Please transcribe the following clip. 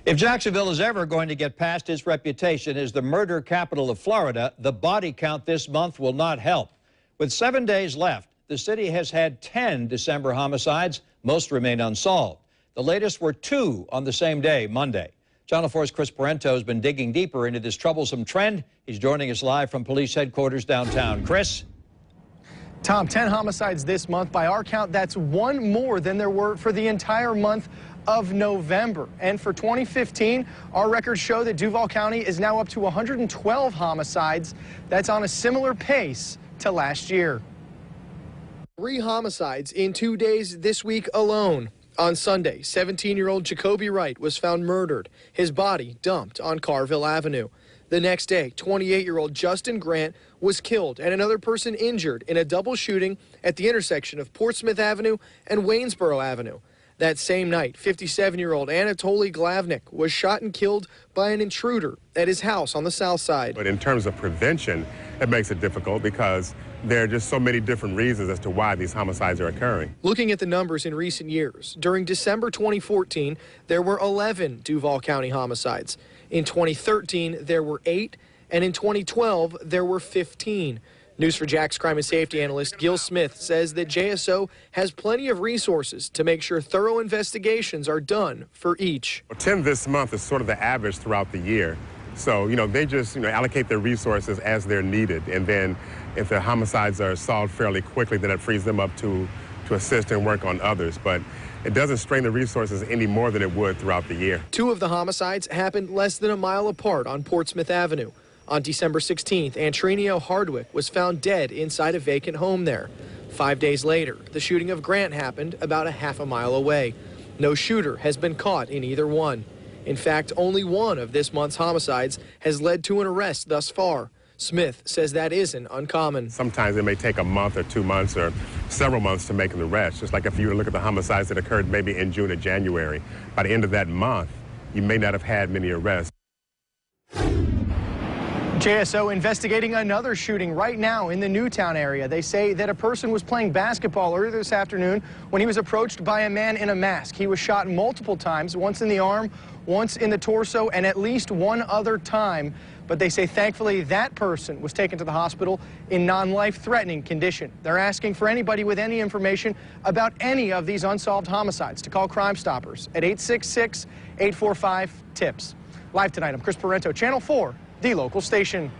If Jacksonville is ever going to get past its reputation as the murder capital of Florida, the body count this month will not help. With 7 days left, the city has had 10 December homicides. Most remain unsolved. The latest were 2 on the same day, Monday. Channel 4's Chris Parento has been digging deeper into this troublesome trend. He's joining us live from police headquarters downtown. Chris? Tom, 10 homicides this month. By our count, that's one more than there were for the entire month of November. And for 2015, our records show that Duval County is now up to 112 homicides. That's on a similar pace to last year. 3 homicides in 2 days this week alone. On Sunday, 17-year-old Jacoby Wright was found murdered, his body dumped on Carville Avenue. The next day, 28-year-old Justin Grant was killed and another person injured in a double shooting at the intersection of Portsmouth Avenue and Waynesboro Avenue. That same night, 57-year-old Anatoly Glavnik was shot and killed by an intruder at his house on the south side. But in terms of prevention, it makes it difficult because there are just so many different reasons as to why these homicides are occurring. Looking at the numbers in recent years, during December 2014, there were 11 Duval County homicides. In 2013, there were 8, and in 2012, there were 15. News4Jax crime and safety analyst Gil Smith says that JSO has plenty of resources to make sure thorough investigations are done for each. 10 this month is sort of the average throughout the year. So, they just, allocate their resources as they're needed. And then if the homicides are solved fairly quickly, then it frees them up to assist and work on others. But it doesn't strain the resources any more than it would throughout the year. 2 of the homicides happened less than a mile apart on Portsmouth Avenue. On December 16th, Antrinio Hardwick was found dead inside a vacant home there. 5 days later, the shooting of Grant happened about a half a mile away. No shooter has been caught in either one. In fact, only one of this month's homicides has led to an arrest thus far. Smith says that isn't uncommon. Sometimes it may take a month or 2 months or several months to make an arrest. Just like if you were to look at the homicides that occurred maybe in June or January, by the end of that month, you may not have had many arrests. JSO investigating another shooting right now in the Newtown area. They say that a person was playing basketball earlier this afternoon when he was approached by a man in a mask. He was shot multiple times, once in the arm, once in the torso, and at least one other time. But they say thankfully that person was taken to the hospital in non-life-threatening condition. They're asking for anybody with any information about any of these unsolved homicides to call Crime Stoppers at 866-845-TIPS. Live tonight, I'm Chris Parento, Channel 4, the local station.